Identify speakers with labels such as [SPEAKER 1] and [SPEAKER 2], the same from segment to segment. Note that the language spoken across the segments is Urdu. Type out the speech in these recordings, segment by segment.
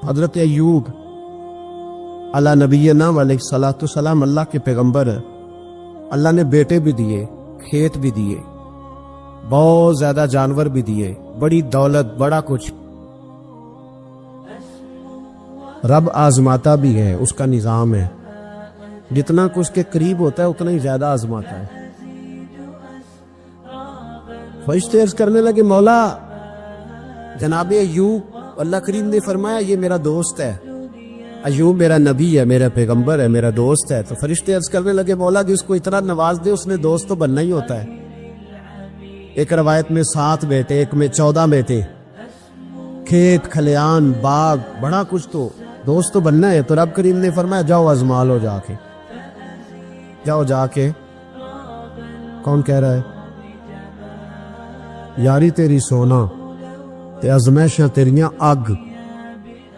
[SPEAKER 1] حضرت ایوب علی نبینا علیہ الصلوۃ والسلام اللہ کے پیغمبر ہیں. اللہ نے بیٹے بھی دیے، کھیت بھی دیے، بہت زیادہ جانور بھی دیے، بڑی دولت، بڑا کچھ. رب آزماتا بھی ہے، اس کا نظام ہے. جتنا کہ اس کے قریب ہوتا ہے اتنا ہی زیادہ آزماتا ہے. فرشتے عرض کرنے لگے مولا جناب ایوب، اللہ کریم نے فرمایا یہ میرا دوست ہے، ایوب میرا نبی ہے، میرا پیغمبر ہے، میرا دوست ہے. تو فرشتے عرض کرنے لگے مولا جس کو اتنا نواز دے اس نے دوست تو بننا ہی ہوتا ہے. ایک روایت میں 7 بیٹے، ایک میں 14 بیٹے، کھیت کھلیان باغ بڑا کچھ، تو دوست تو بننا ہے. تو رب کریم نے فرمایا جاؤ آزما لو، جا کے جاؤ جا کے. کون کہہ رہا ہے؟ یاری تیری سونا تے ازمائشاں تیریاں اگ،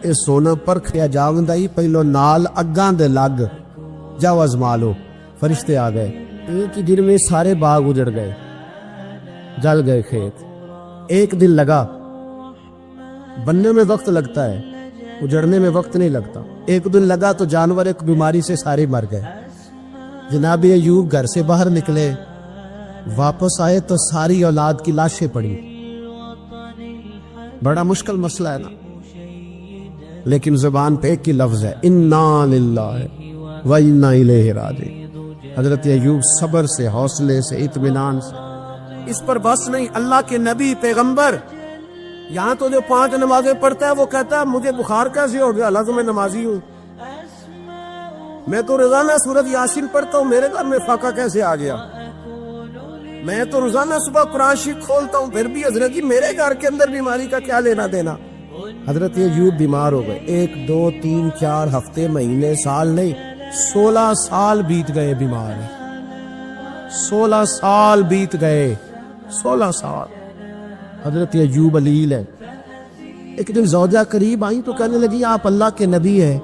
[SPEAKER 1] اے سونا پرکھیا جاوندا ہی پہلو نال اگاں دے لگ، جاؤ آزما لو. فرشتے آ گئے، ایک ہی دن میں سارے باغ اجڑ گئے، جل گئے کھیت. ایک دن لگا، بننے میں وقت لگتا ہے، اجڑنے میں وقت نہیں لگتا. ایک دن لگا تو جانور ایک بیماری سے سارے مر گئے. جناب ایوب گھر سے باہر نکلے، واپس آئے تو ساری اولاد کی لاشیں پڑی. بڑا مشکل مسئلہ ہے نا، لیکن زبان پہ ایک ہی لفظ ہے، انا للہ و انا الیہ راجعون. حضرت ایوب صبر سے، حوصلے سے، اطمینان سے. اس پر بس نہیں، اللہ کے نبی پیغمبر. یہاں تو جو 5 نمازیں پڑھتا ہے وہ کہتا ہے مجھے بخار کیسے ہو گیا، اللہ تو میں نمازی ہوں. میں تو روزانہ سورۃ یاسین پڑھتا ہوں، میرے گھر میں فاقہ کیسے آ گیا. میں تو روزانہ صبح قرآن شریف کھولتا ہوں، پھر بھی حضرت جی میرے گھر کے اندر بیماری کا کیا لینا دینا. حضرت ایوب بیمار ہو گئے. 1 2 3 4 ہفتے، مہینے، سال نہیں، 16 سال بیت گئے بیمار. 16 سال بیت گئے، 16 سال. حضرت ایوب علیل ہے. ایک دن زوجہ قریب آئیں تو کہنے لگی آپ اللہ کے نبی ہیں،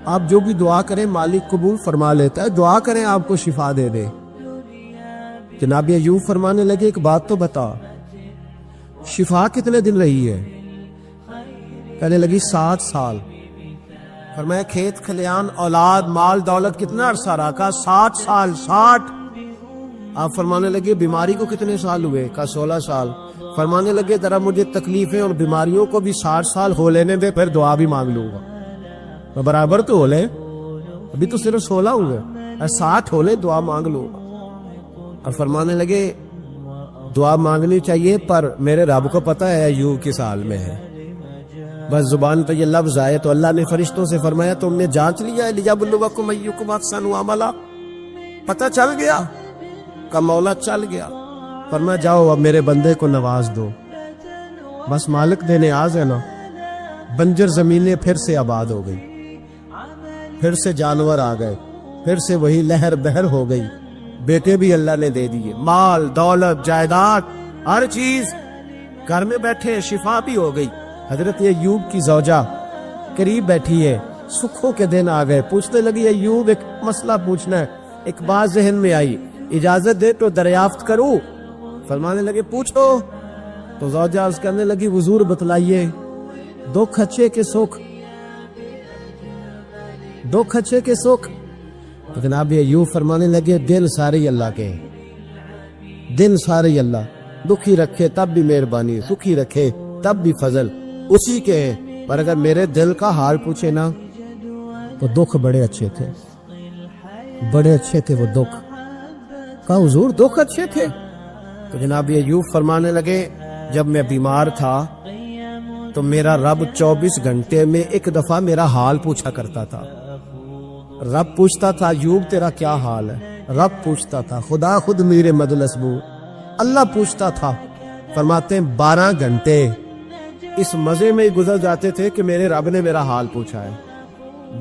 [SPEAKER 1] آپ جو بھی دعا کریں مالک قبول فرما لیتا ہے، دعا کریں آپ کو شفا دے دے. جناب ایوب فرمانے لگے ایک بات تو بتا، شفا کتنے دن رہی ہے؟ کہنے لگی 7 سال. فرمایا کھیت کھلیان اولاد مال دولت کتنا عرصہ رہا؟ کہا 60 سال. 60. آپ فرمانے لگے بیماری کو کتنے سال ہوئے؟ کہا 16 سال. فرمانے لگے ذرا مجھے تکلیفیں اور بیماریوں کو بھی 60 سال ہو لینے دے، پھر دعا بھی مانگ لوں گا. برابر تو ہو لے، ابھی تو صرف 16 ہوئے، 60 ہو لے، دعا مانگ لوں گا. اور فرمانے لگے دعا مانگنی چاہیے پر میرے رب کو پتہ ہے ایوب کس حال میں ہے. بس زبان پہ یہ لفظ آئے تو اللہ نے فرشتوں سے فرمایا تم نے جانچ لیا ہے لیبلوکم ایکم احسن عملا، پتہ چل گیا؟ کا مولا چل گیا. فرمایا جاؤ اب میرے بندے کو نواز دو. بس مالک دینے آز ہے نا. بنجر زمینیں پھر سے آباد ہو گئی، پھر سے جانور آ گئے، پھر سے وہی لہر بہر ہو گئی. بیٹے بھی اللہ نے دے دیے، مال دولت جائیداد ہر چیز، گھر میں بیٹھے، شفا بھی ہو گئی. حضرت ایوب کی زوجہ قریب بیٹھی ہے، سکھوں کے دن آ گئے. پوچھنے لگی ایوب ایک مسئلہ پوچھنا ہے. ایک بات ذہن میں آئی، اجازت دے تو دریافت کروں؟ فرمانے لگے پوچھو. تو زوجہ عرض کرنے لگی حضور بتلائیے، دکھ اچھے کے سکھ، دکھ اچھے کے سکھ. تو جناب ایوب فرمانے لگے دن سارے اللہ کے، دن سارے اللہ، دکھی رکھے تب بھی مہربانی، سکھی رکھے تب بھی فضل اسی کے ہیں. پر اگر میرے دل کا حال پوچھے نا تو دکھ بڑے اچھے تھے، بڑے اچھے تھے وہ دکھ. کہا حضور دکھ اچھے تھے؟ تو جناب ایوب فرمانے لگے جب میں بیمار تھا تو میرا رب 24 گھنٹے میں ایک دفعہ میرا حال پوچھا کرتا تھا. رب پوچھتا تھا ایوب تیرا کیا حال ہے؟ رب پوچھتا تھا، خدا خود میرے مدلسبو اللہ پوچھتا تھا. فرماتے ہیں 12 گھنٹے اس مزے میں ہی گزر جاتے تھے کہ میرے رب نے میرا حال پوچھا ہے.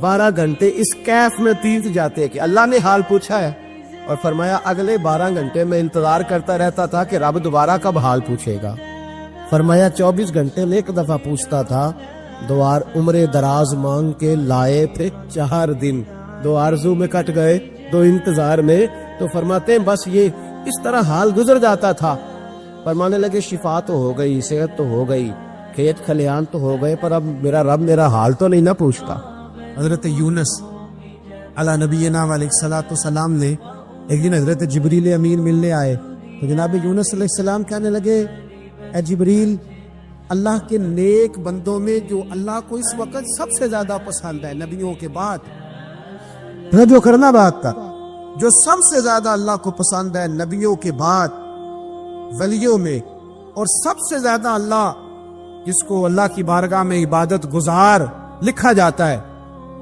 [SPEAKER 1] 12 گھنٹے اس کیف میں بیت جاتے کہ اللہ نے حال پوچھا ہے. اور فرمایا اگلے 12 گھنٹے میں انتظار کرتا رہتا تھا کہ رب دوبارہ کب حال پوچھے گا. فرمایا 24 گھنٹے میں ایک دفعہ پوچھتا تھا. 2 عمر دراز مانگ کے لائے تھے 4 دن، 2 آرزو میں کٹ گئے، 2 انتظار میں. تو فرماتے ہیں بس یہ اس طرح حال گزر جاتا تھا. فرمانے لگے شفا تو ہو گئی، صحت تو ہو گئی، کھیت کھلیان تو ہو گئے پر اب میرا رب میرا حال تو نہیں نہ پوچھتا۔
[SPEAKER 2] حضرت یونس علی نبینا علیہ الصلوۃ والسلام نے ایک دن حضرت جبریل امین ملنے آئے تو جناب یونس علیہ السلام کہنے لگے اے جبریل، اللہ کے نیک بندوں میں جو اللہ کو اس وقت سب سے زیادہ پسند ہے نبیوں کے بعد،
[SPEAKER 1] جو کرنا بات کا
[SPEAKER 2] جو سب سے زیادہ اللہ کو پسند ہے نبیوں کے بعد ولیوں میں، اور سب سے زیادہ اللہ جس کو اللہ کی بارگاہ میں عبادت گزار لکھا جاتا ہے،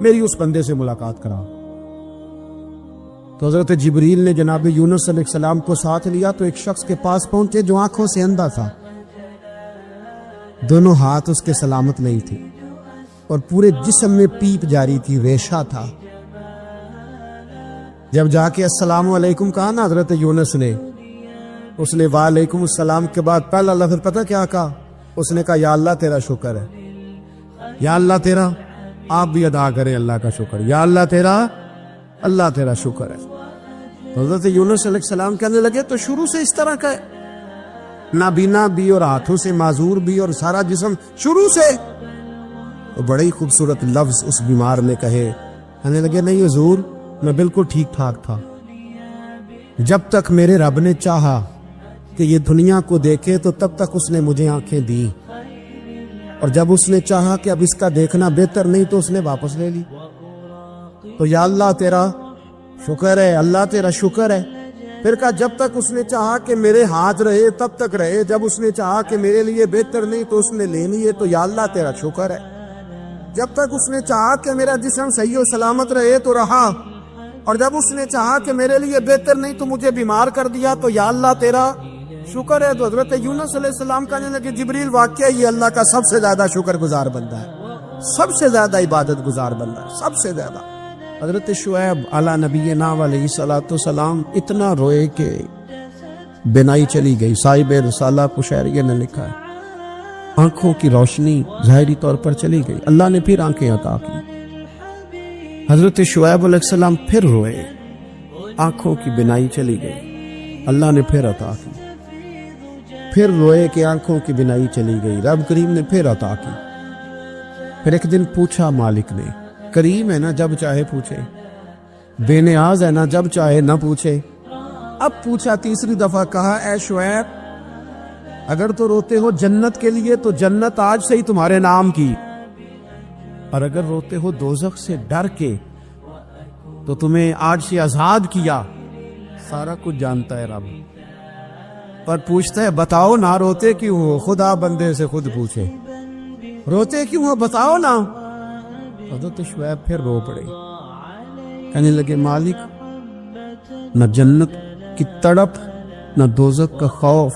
[SPEAKER 1] میری اس بندے سے ملاقات کراؤ۔ تو حضرت جبریل نے جناب یونس علیہ السلام کو ساتھ لیا تو ایک شخص کے پاس پہنچے جو آنکھوں سے اندھا تھا، دونوں ہاتھ اس کے سلامت نہیں تھے اور پورے جسم میں پیپ جاری تھی، ریشہ تھا۔ جب جا کے السلام علیکم کہا نا حضرت یونس نے، اس نے وعلیکم السلام کے بعد پہلا لفظ پتہ کیا کہا؟ اس نے کہا یا اللہ تیرا شکر ہے، یا اللہ تیرا، آپ بھی ادا کریں اللہ کا شکر، یا اللہ تیرا، اللہ تیرا شکر ہے۔ حضرت یونس علیہ السلام کہنے لگے تو شروع سے اس طرح کا ہے، نابینا بھی اور ہاتھوں سے معذور بھی اور سارا جسم شروع سے؟ تو بڑے ہی خوبصورت لفظ اس بیمار نے کہے، کہنے لگے نہیں حضور، میں بالکل ٹھیک ٹھاک تھا، جب تک میرے رب نے چاہا کہ یہ دنیا کو دیکھے تو تب تک اس نے مجھے آنکھیں دی، اور جب اس نے چاہا کہ اب اس کا دیکھنا بہتر نہیں تو اس نے واپس لے لی۔ تو یا اللہ تیرا شکر ہے، اللہ تیرا شکر ہے۔ پھر کہا جب تک اس نے چاہا کہ میرے ہاتھ رہے تب تک رہے، جب اس نے چاہا کہ میرے لیے بہتر نہیں تو اس نے لے لیے، تو یا اللہ تیرا شکر ہے۔ جب تک اس نے چاہا کہ میرا جسم صحیح و سلامت رہے تو رہا، اور جب اس نے چاہا کہ میرے لیے بہتر نہیں تو مجھے بیمار کر دیا، تو یا اللہ تیرا شکر ہے۔ تو حضرت یونس علیہ السلام کہنے لگے جبریل واقعہ یہ اللہ کا سب سے زیادہ شکر گزار بندہ ہے، سب سے زیادہ عبادت گزار بندہ ہے، سب سے زیادہ۔ حضرت شعیب علی نبینا علیہ الصلوۃ والسلام اتنا روئے کہ بینائی چلی گئی۔ صاحب رسالہ قشیریہ نے لکھا ہے آنکھوں کی روشنی ظاہری طور پر چلی گئی، اللہ نے پھر آنکھیں عطا کی۔ حضرت شعیب علیہ السلام پھر روئے، آنکھوں کی بینائی چلی گئی، اللہ نے پھر عطا کی۔ پھر روئے کہ آنکھوں کی بینائی چلی گئی، رب کریم نے پھر عطا کی۔ پھر ایک دن پوچھا مالک نے، کریم ہے نا جب چاہے پوچھے، بے نیاز ہے نا جب چاہے نہ پوچھے۔ اب پوچھا تیسری دفعہ، کہا اے شعیب اگر تو روتے ہو جنت کے لیے تو جنت آج سے ہی تمہارے نام کی، اور اگر روتے ہو دوزخ سے ڈر کے تو تمہیں آج سے آزاد کیا۔ سارا کچھ جانتا ہے رب، پر پوچھتا ہے بتاؤ نہ روتے کیوں ہو؟ خدا بندے سے خود پوچھے روتے کیوں ہو، بتاؤ نا۔ حضرت شعیب پھر رو پڑے، کہنے لگے مالک نہ جنت کی تڑپ، نہ دوزخ کا خوف،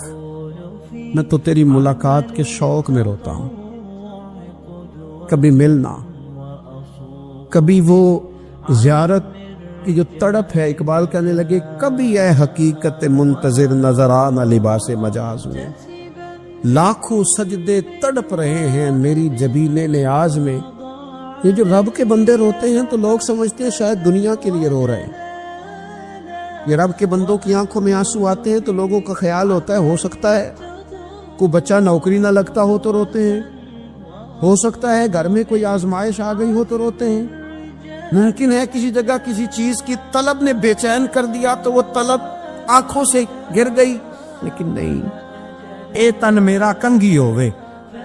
[SPEAKER 1] نہ تو تیری ملاقات کے شوق میں روتا ہوں۔ کبھی ملنا، کبھی وہ زیارت کی جو تڑپ ہے، اقبال کہنے لگے کبھی اے حقیقت منتظر نظر آنا لباس مجاز میں، لاکھوں سجدے تڑپ رہے ہیں میری جبین نیاز میں۔ یہ جو رب کے بندے روتے ہیں تو لوگ سمجھتے ہیں شاید دنیا کے لیے رو رہے ہیں۔ یہ رب کے بندوں کی آنکھوں میں آنسو آتے ہیں تو لوگوں کا خیال ہوتا ہے ہو سکتا ہے کوئی بچہ نوکری نہ لگتا ہو تو روتے ہیں، ہو سکتا ہے گھر میں کوئی آزمائش آ گئی ہو تو روتے ہیں، ممکن ہے کسی جگہ کسی چیز کی طلب نے بے چین کر دیا تو وہ طلب آنکھوں سے گر گئی۔ لیکن نہیں، اے تن میرا کنگھی ہوئے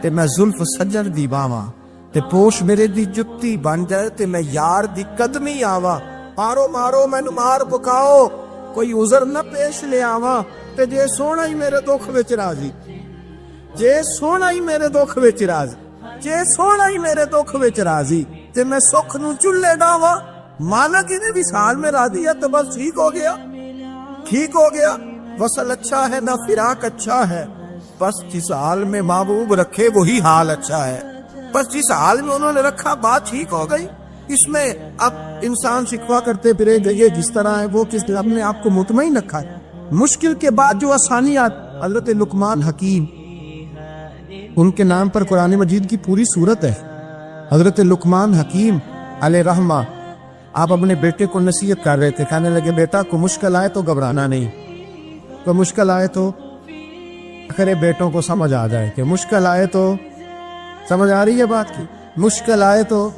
[SPEAKER 1] تے میں زلف سجر دی باواں، تے پوش میرے دی جتی بن جائے تے میں یار دی قدمی آواں، مارو مارو مینو مار پکاؤ کوئی عذر نہ پیش لے آواں، تے جے سونا ہی میرے دکھ وچ راضی، جے سونا ہی میرے دکھ وچ راضی، جے سونا ہی میرے دکھ وچ راضی، تے میں سکھ نو چلے ڈاواں، مانا کہ نے وصال میں راضی ہے تو بس ٹھیک ہو گیا، ٹھیک ہو گیا۔ وصل اچھا ہے نہ فراق اچھا ہے، بس جس حال میں محبوب رکھے وہی حال اچھا ہے، بس جس حال میں انہوں نے رکھا بات ٹھیک ہو گئی۔ اس میں اب انسان شکوا کرتے پھرے یہ جس طرح ہے وہ کس نے اپنے آپ کو مطمئن رکھا ہے۔ مشکل کے بعد جو آسانیات، حضرت لقمان حکیم ان کے نام پر قرآن مجید کی پوری صورت ہے۔ حضرت لقمان حکیم علیہ رحمہ آپ اپنے بیٹے کو نصیحت کر رہے تھے، کہنے لگے بیٹا کو مشکل آئے تو گھبرانا نہیں، کو مشکل آئے تو کرے بیٹوں کو سمجھ آ جائے کہ مشکل آئے تو
[SPEAKER 2] سمجھ آ رہی ہے بات کی؟ مشکل آئے تو،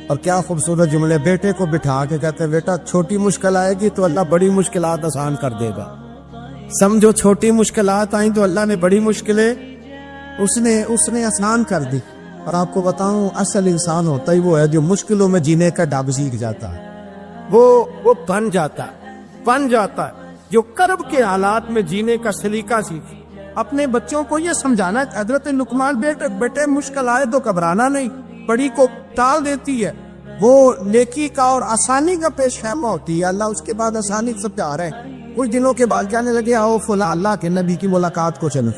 [SPEAKER 2] اور کیا خوبصورت جملے، بیٹے کو بٹھا کے کہتے ہیں بیٹا چھوٹی مشکل آئے گی تو اللہ بڑی مشکلات آسان کر دے گا. سمجھو چھوٹی مشکلات آئیں تو اللہ نے بڑی مشکلیں اس نے آسان کر دی. اور آپ کو بتاؤں اصل انسان ہوتا ہی وہ ہے جو مشکلوں میں جینے کا ڈب سیکھ جاتا ہے. وہ بن جاتا ہے جو کرب کے حالات میں جینے کا سلیقہ سیکھے. اپنے بچوں کو یہ سمجھانا ہے حضرت لقمان بیٹے مشکل آئے تو گھبرانا نہیں، بڑی کو ٹال دیتی ہے، وہ نیکی کا اور آسانی کا پیش خیمہ ہوتی ہے. اللہ اس کے بعد آسانی سمجھا رہے ہیں. کچھ دنوں کے بعد کہنے لگے آؤ فلاں اللہ کے نبی کی ملاقات کو چلو،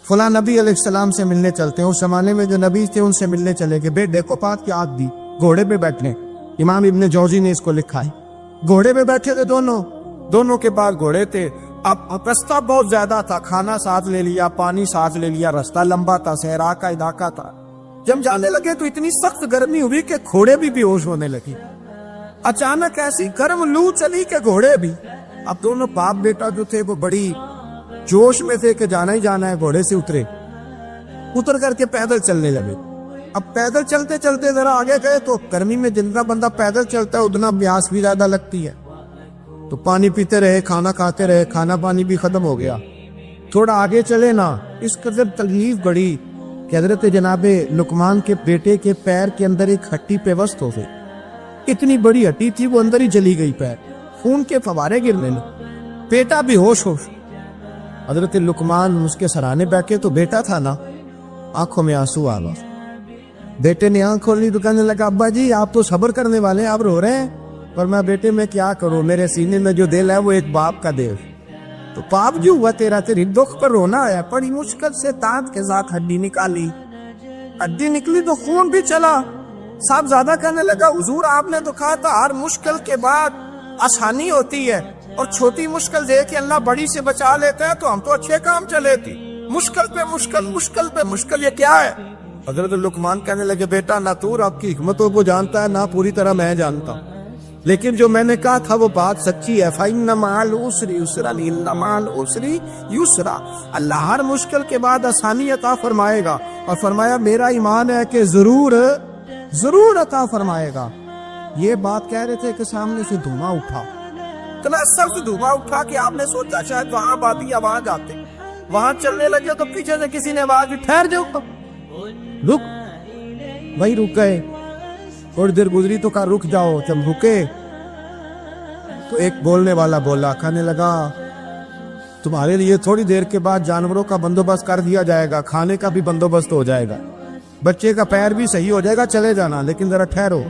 [SPEAKER 2] فلاں نبی علیہ السلام سے ملنے چلتے ہیں. اس زمانے میں جو نبی تھے ان سے ملنے چلے گئے. بیٹے کو پات کی آگ دی، گھوڑے پہ بیٹھنے. امام ابن جوزی نے اس کو لکھا ہے. گھوڑے پہ بیٹھے تھے دونوں کے پاس گھوڑے تھے. اب رستہ بہت زیادہ تھا، کھانا ساتھ لے لیا، پانی ساتھ لے لیا، رستہ لمبا تھا، صحرا کا علاقہ تھا. جب جانے لگے تو اتنی سخت گرمی ہوئی کہ گھوڑے بھی بے ہوش ہونے لگی. اچانک ایسی گرم لو چلی کہ گھوڑے بھی. اب دونوں باپ بیٹا جو تھے وہ بڑی جوش میں تھے کہ جانا ہی جانا ہے. گھوڑے سے اتر کر کے پیدل چلنے لگے. اب پیدل چلتے چلتے ذرا آگے گئے تو گرمی میں جتنا بندہ پیدل چلتا ہے اتنا پیاس بھی زیادہ لگتی ہے. تو پانی پیتے رہے، کھانا کھاتے رہے، کھانا پانی بھی ختم ہو گیا. تھوڑا آگے چلے نا، اس قدر تکلیف بڑی کہ حضرت جناب لقمان کے بیٹے کے پیر کے اندر ایک ہڈی پیوست ہو گئی. اتنی بڑی ہڈی تھی وہ اندر ہی جلی گئی، پیر خون کے فوارے گرنے لگے. بیٹا بھی ہوش. حضرت لقمان اس کے سرانے بیٹھے تو بیٹا تھا نا، آنکھوں میں آنسو آ گئے. بیٹے نے آنکھ کھولی تو کہنے لگا ابا جی آپ تو صبر کرنے والے ہیں، آپ رو رہے ہیں. پر میں بیٹے میں کیا کروں، میرے سینے میں جو دل ہے وہ ایک باپ کا دل. تو باپ جو ہوا تیری دکھ پر رونا ہے. بڑی مشکل سے دانت کے ساتھ ہڈی نکالی. ہڈی نکلی تو خون بھی چلا. صاحب زیادہ کہنے لگا حضور آپ نے تو کہا تھا ہر مشکل کے بعد آسانی ہوتی ہے، اور چھوٹی مشکل دے کے اللہ بڑی سے بچا لیتا ہے، تو ہم تو اچھے کام چلے تھے. مشکل پہ مشکل یہ کیا ہے؟ حضرت لقمان کہنے لگے بیٹا نہ تو رب کی حکمتوں کو جانتا ہے، نہ پوری طرح میں جانتا ہوں، لیکن جو میں نے کہا تھا وہ بات سچی ہے. فَإِنَّ مَعَ الْعُسْرِ يُسْرًا إِنَّ مَعَ الْعُسْرِ يُسْرًا. اللہ ہر مشکل کے بعد آسانی عطا فرمائے گا. اور فرمایا میرا ایمان ہے کہ ضرور عطا فرمائے گا. یہ بات کہہ رہے تھے کہ سامنے سے دھواں اٹھا، اتنا سخت دھواں اٹھا کہ آپ نے سوچا شاید وہاں بادی آواز آتے. وہاں چلنے لگے تو پیچھے سے کسی نے آواز دی ٹھہر جاؤ، رک. وہی رک گئے. تھوڑی دیر گزری تو کہا رک جاؤ. جب رکے تو ایک بولنے والا بولا، کہنے لگا تمہارے لیے تھوڑی دیر کے بعد جانوروں کا بندوبست کر دیا جائے گا، کھانے کا بھی بندوبست ہو جائے گا، بچے کا پیر بھی صحیح ہو جائے گا، چلے جانا لیکن ذرا ٹھہرو.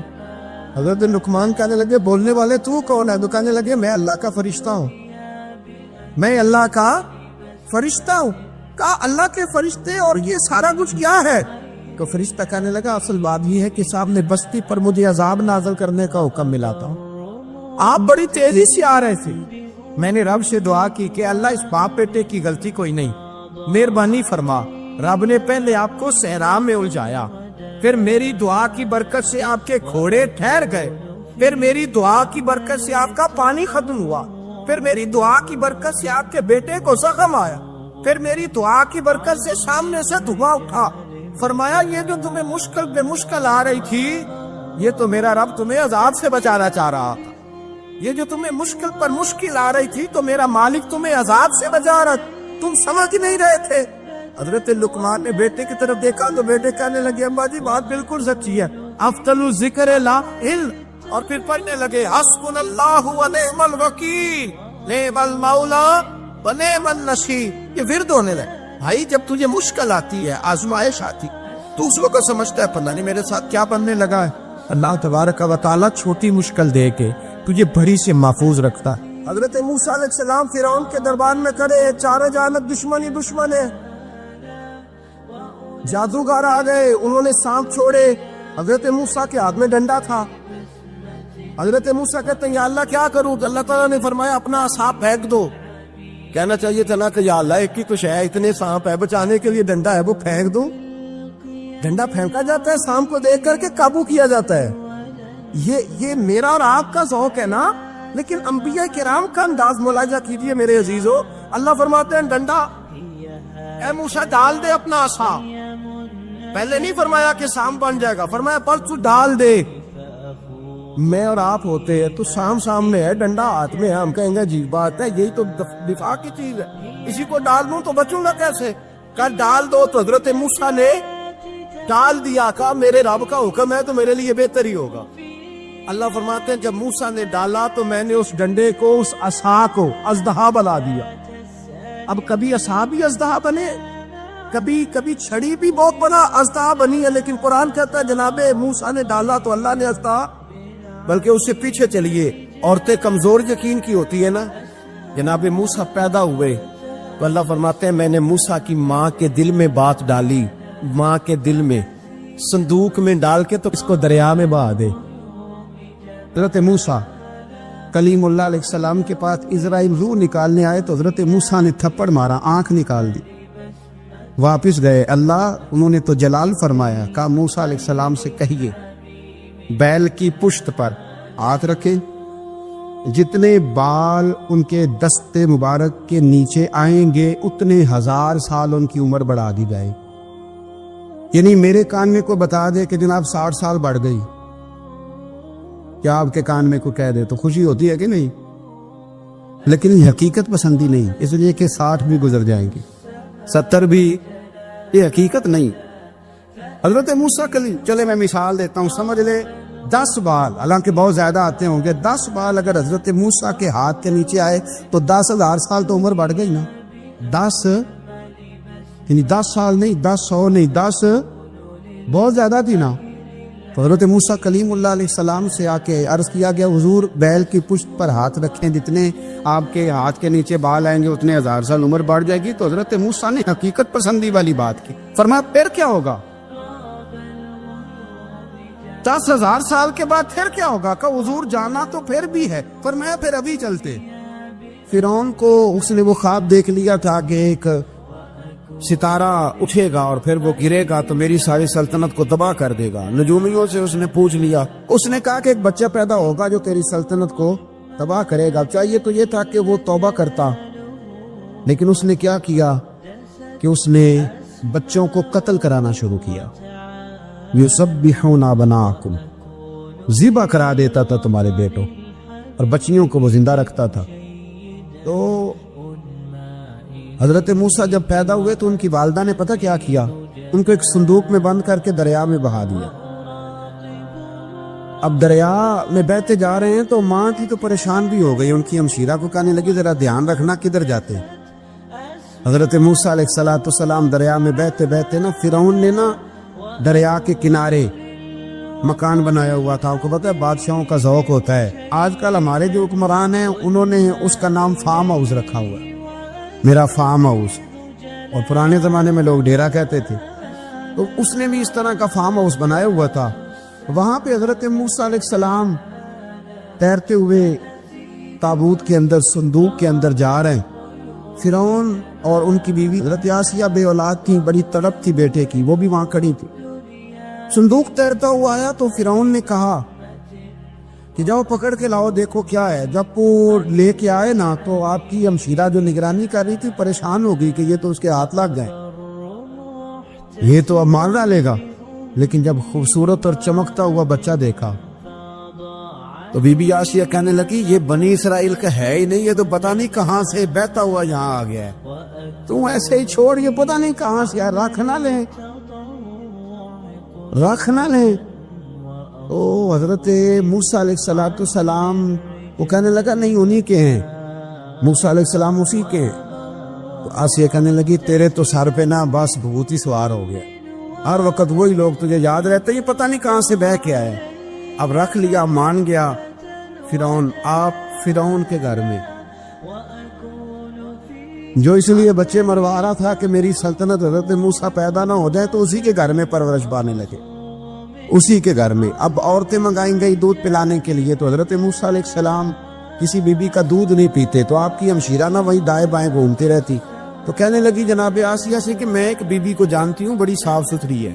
[SPEAKER 2] حضرت لقمان کہنے لگے بولنے والے تو کون ہے؟ تو کہنے لگے میں اللہ کا فرشتہ ہوں، میں اللہ کا فرشتہ ہوں. کہا اللہ کے فرشتے اور یہ سارا کچھ کیا ہے؟ تو فرشتہ کہنے لگا اصل بات یہ ہے کہ صاحب نے بستی پر مجھے عذاب نازل کرنے کا حکم ملا تھا، آپ بڑی تیزی سے آ رہے تھے. میں نے رب سے دعا کی کہ اللہ اس باپ بیٹے کی غلطی کوئی نہیں، مہربانی فرما. رب نے پہلے آپ کو صحرا میں الجھایا، پھر میری دعا کی برکت سے آپ کے گھوڑے ٹھہر گئے، پھر میری دعا کی برکت سے آپ کا پانی ختم ہوا، پھر میری دعا کی برکت سے آپ کے بیٹے کو زخم آیا، پھر میری دعا کی برکت سے سامنے سے دھواں اٹھا. فرمایا یہ جو تمہیں مشکل پہ مشکل آ رہی تھی، یہ تو میرا رب تمہیں عذاب سے بچانا چاہ رہا تھا. یہ جو تمہیں مشکل پر مشکل آ رہی تھی تو میرا مالک تمہیں عذاب سے بچا رہا، تم سمجھ نہیں رہے تھے. حضرت لقمان نے بیٹے کی طرف دیکھا تو بیٹے کہنے لگے ابا جی بات بالکل سچی ہے، افضل ذکر لا علم. اور پھر پڑھنے لگے حسبنا اللہ و نعم الوکیل نعم المولا و نعم النصیر. یہ ورد ہونے لگے. بھائی جب تجھے مشکل آتی ہے، آزمائش آتی، تو اس وقت سمجھتا ہے پتہ نہیں میرے ساتھ کیا بننے لگا ہے. اللہ تبارک و تعالیٰ چھوٹی مشکل دے کے تجھے بڑی سے محفوظ رکھتا ہے. حضرت موسیٰ علیہ السلام فرعون کے دربار میں کھڑے، چاروں جانب دشمن ہے. جادوگر آ گئے، انہوں نے سانپ چھوڑے. حضرت موسیٰ کے ہاتھ میں ڈنڈا تھا. حضرت موسیٰ کہتے ہیں یا اللہ کیا کروں؟ تو اللہ تعالیٰ نے فرمایا اپنا سانپ پھینک دو. کہنا چاہیے تھا نا کہ یا اللہ ایک ہی تو ہے، اتنے سانپ ہے، بچانے کے لیے ڈنڈا ہے وہ پھینک دو. ڈنڈا پھینکا جاتا ہے، سانپ کو دیکھ کر کے قابو کیا جاتا ہے. یہ میرا اور آپ کا ذوق ہے نا، لیکن انبیاء کرام کا انداز ملاحظہ کیجئے میرے عزیزو. اللہ فرماتے ہیں ڈنڈا، اے موسیٰ ڈال دے اپنا عصا.
[SPEAKER 1] پہلے نہیں فرمایا کہ سام بن جائے گا، فرمایا پر تو ڈال دے. میں اور آپ ہوتے ہیں تو سامنے ہے، ڈنڈا ہاتھ میں ہے، ہم کہیں گے عجیب بات ہے، یہی تو دفاع کی چیز ہے، اسی کو ڈال دوں تو بچوں گا کیسے؟ کہا ڈال دو. تو حضرت موسیٰ نے ڈال دیا، کہا میرے رب کا حکم ہے تو میرے لیے بہتر ہی ہوگا. اللہ فرماتے ہیں جب موسیٰ نے ڈالا تو میں نے اس ڈنڈے کو، اس عصا کو اژدہا بنا دیا. اب کبھی عصا بھی اژدہا بنے، کبھی چھڑی بھی بہت بڑا اژدہا بنی ہے، لیکن قرآن کہتا ہے جناب موسیٰ نے ڈالا تو اللہ نے اژدہا. بلکہ اس سے پیچھے چلیے، عورتیں کمزور یقین کی ہوتی ہے نا. جناب موسیٰ پیدا ہوئے تو اللہ فرماتے ہیں میں نے موسیٰ کی ماں کے دل میں بات ڈالی، ماں کے دل میں صندوق میں ڈال کے تو اس کو دریا میں بہا دے. حضرت موسیٰ کلیم اللہ علیہ السلام کے پاس اسرائیل روح نکالنے آئے تو حضرت موسیٰ نے تھپڑ مارا، آنکھ نکال دی. واپس گئے، انہوں نے تو جلال فرمایا، کہا موسیٰ علیہ السلام سے کہیے بیل کی پشت پر ہاتھ رکھیں، جتنے بال ان کے دستے مبارک کے نیچے آئیں گے اتنے 1000 سال ان کی عمر بڑھا دی جائے. یعنی میرے کان میں کو بتا دے کہ جناب 60 سال بڑھ گئی، کیا آپ کے کان میں کو کہہ دے تو خوشی ہوتی ہے کہ نہیں؟ لیکن یہ حقیقت پسندی نہیں، اس لیے کہ 60 بھی گزر جائیں گے، 70 بھی، یہ حقیقت نہیں. حضرت موسیٰ چلے میں مثال دیتا ہوں، سمجھ لے 10 بال، حالانکہ بہت زیادہ آتے ہوں گے، 10 بال اگر حضرت موسیٰ کے ہاتھ کے نیچے آئے تو 10,000 سال تو عمر بڑھ گئی نا. 10 یعنی 10 سال نہیں، 10 نہیں، 10 بہت زیادہ تھی نا. تو حضرت موسیٰ کلیم اللہ علیہ السلام سے آ کے عرض کیا گیا حضور بیل کی پشت پر ہاتھ رکھیں، جتنے آپ کے ہاتھ کے نیچے بال آئیں گے اتنے 1000 سال عمر بڑھ جائے گی. تو حضرت موسیٰ نے حقیقت پسندی والی بات کی، فرمایا پھر کیا ہوگا؟ 10,000 سال کے بعد پھر کیا ہوگا؟ کہ حضور جانا تو پھر بھی ہے، فرمایا پھر ابھی چلتے. فرعون کو اس نے وہ خواب دیکھ لیا تھا کہ ایک ستارہ اٹھے گا اور پھر وہ گرے گا تو میری ساری سلطنت کو تباہ کر دے گا. نجومیوں سے اس نے پوچھ لیا، اس نے کہا کہ ایک بچہ پیدا ہوگا جو تیری سلطنت کو تباہ کرے گا. چاہیے تو یہ تھا کہ وہ توبہ کرتا، لیکن اس نے کیا کیا کہ اس نے بچوں کو قتل کرانا شروع کیا. یُسَبِّحُونَ أَبْنَاءَکُمْ، ذبح کرا دیتا تھا تمہارے بیٹوں، اور بچیوں کو وہ زندہ رکھتا تھا. تو حضرت موسیٰ جب پیدا ہوئے تو ان کی والدہ نے پتہ کیا کیا، ان کو ایک صندوق میں بند کر کے دریا میں بہا دیا. اب دریا میں بہتے جا رہے ہیں تو ماں تھی تو پریشان بھی ہو گئی، ان کی ہمشیرہ کو کہنے لگی ذرا دھیان رکھنا کدھر جاتے. حضرت موسیٰ علیہ السلام دریا میں بہتے بہتے نا فرعون نے نا دریا کے کنارے مکان بنایا ہوا تھا. آپ کو پتہ ہے بادشاہوں کا ذوق ہوتا ہے، آج کل ہمارے جو حکمران ہیں انہوں نے اس کا نام فارم ہاؤس رکھا ہوا ہے، میرا فارم ہاؤس، اور پرانے زمانے میں لوگ ڈیرا کہتے تھے. تو اس نے بھی اس طرح کا فارم ہاؤس بنایا ہوا تھا. وہاں پہ حضرت موسیٰ علیہ السلام تیرتے ہوئے تابوت کے اندر، صندوق کے اندر جا رہے ہیں. فرعون اور ان کی بیوی حضرت آسیہ بے اولاد تھی، بڑی تڑپ تھی بیٹے کی، وہ بھی وہاں کھڑی تھی. صندوق تیرتا ہوا آیا تو فرعون نے کہا کہ جاؤ پکڑ کے لاؤ دیکھو کیا ہے. جب وہ لے کے آئے نا تو آپ کی ہمشیرہ جو نگرانی کر رہی تھی پریشان ہو گئی کہ یہ تو اس کے ہاتھ لگ گئے، یہ تو اب مار ڈالے گا. لیکن جب خوبصورت اور چمکتا ہوا بچہ دیکھا تو بی بی آسیہ کہنے لگی یہ بنی اسرائیل کا ہے ہی نہیں، یہ تو پتہ نہیں کہاں سے بہتا ہوا یہاں آ گیا ہے، تو ایسے ہی چھوڑ، یہ پتہ نہیں کہاں سے، رکھ نہ لیں، رکھ نہ لیں. تو حضرت موسیٰ علیہ السلام وہ کہنے لگا نہیں انہی کے ہیں، موسیٰ علیہ السلام اسی کے ہیں. تو آسیہ کہنے لگی تیرے تو سر پہ نا بس بھوت ہی سوار ہو گیا، ہر وقت وہی لوگ تجھے یاد رہتے، یہ پتہ نہیں کہاں سے بہ کے آئے. اب رکھ لیا، مان گیا فرعون. آپ فرعون کے گھر میں جو اس لیے بچے مروا رہا تھا کہ میری سلطنت حضرت موسیٰ پیدا نہ ہو جائے، تو اسی کے گھر میں پرورش پانے لگے، اسی کے گھر میں. اب عورتیں منگائیں گئی دودھ پلانے کے لیے، تو حضرت موسیٰ علیہ السلام کسی بی بی کا دودھ نہیں پیتے، تو آپ کی ہمشیرہ نہ وہی دائیں بائیں گھومتی رہتی. تو کہنے لگی جناب آسیہ سے کہ میں ایک بی بی کو جانتی ہوں، بڑی صاف ستھری ہے،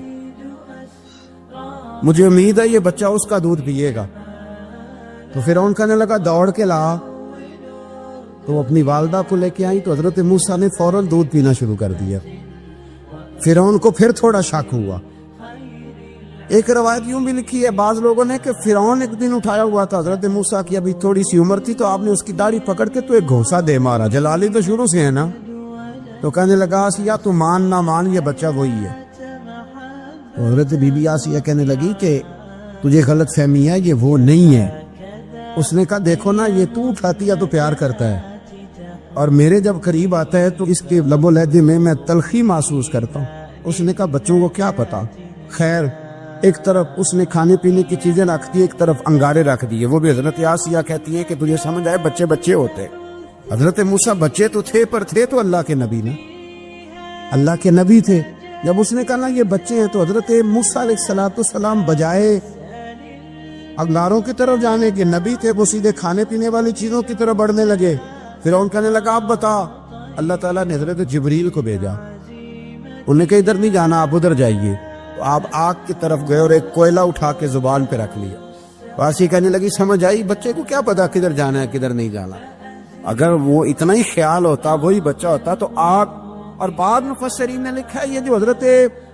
[SPEAKER 1] مجھے امید ہے یہ بچہ اس کا دودھ پیے گا. تو فرعون کہنے لگا دوڑ کے لا. تو وہ اپنی والدہ کو لے کے آئی تو حضرت موسیٰ نے فوراً دودھ پینا شروع کر دیا. فرعون کو پھر تھوڑا شک ہوا، ایک روایت یوں بھی لکھی ہے بعض لوگوں نے کہ فرعون ایک دن اٹھایا ہوا تھا حضرت موسیٰ کی، ابھی تھوڑی سی عمر تھی، تو آپ نے اس کی داڑھی پکڑ کے تو ایک گھونسا دے مارا، جلالی تو شروع سے ہے نا، تو کہنے لگا آسیہ تو مان نہ مان یہ بچہ وہی ہے۔ تو حضرت بی بی آسیہ کہنے لگی کہ تجھے غلط فہمی ہے، یہ وہ نہیں ہے۔ اس نے کہا دیکھو نا، یہ تو اٹھاتی ہے تو پیار کرتا ہے، اور میرے جب قریب آتا ہے تو اس کے لب و لہجے میں تلخی محسوس کرتا ہوں۔ اس نے کہا بچوں کو کیا پتا، خیر ایک طرف اس نے کھانے پینے کی چیزیں رکھ دی، ایک طرف انگارے رکھ دیے۔ وہ بھی حضرت آسیہ کہتی ہیں کہ تجھے سمجھ آئے بچے بچے ہوتے، حضرت موسیٰ بچے تو تھے پر تھے تو اللہ کے نبی نا، اللہ کے نبی تھے۔ جب اس نے کہا نا یہ بچے ہیں، تو حضرت موسیٰ علیہ السلام بجائے انگاروں کی طرف جانے کے، نبی تھے، وہ سیدھے کھانے پینے والی چیزوں کی طرف بڑھنے لگے۔ پھر ان کہنے لگا آپ بتا، اللہ تعالیٰ نے حضرت جبریل کو بھیجا، انہوں نے کہا ادھر نہیں جانا، آپ ادھر جائیے۔ تو آپ آگ کی طرف گئے اور ایک کوئلہ اٹھا کے زبان پہ رکھ لیا۔ واسی کہنے لگی سمجھ آئی، بچے کو کیا پتا کدھر جانا ہے کدھر نہیں جانا، اگر وہ اتنا ہی خیال ہوتا وہی بچہ ہوتا تو آگ۔ اور بعد مفسرین نے لکھا ہے یہ جو حضرت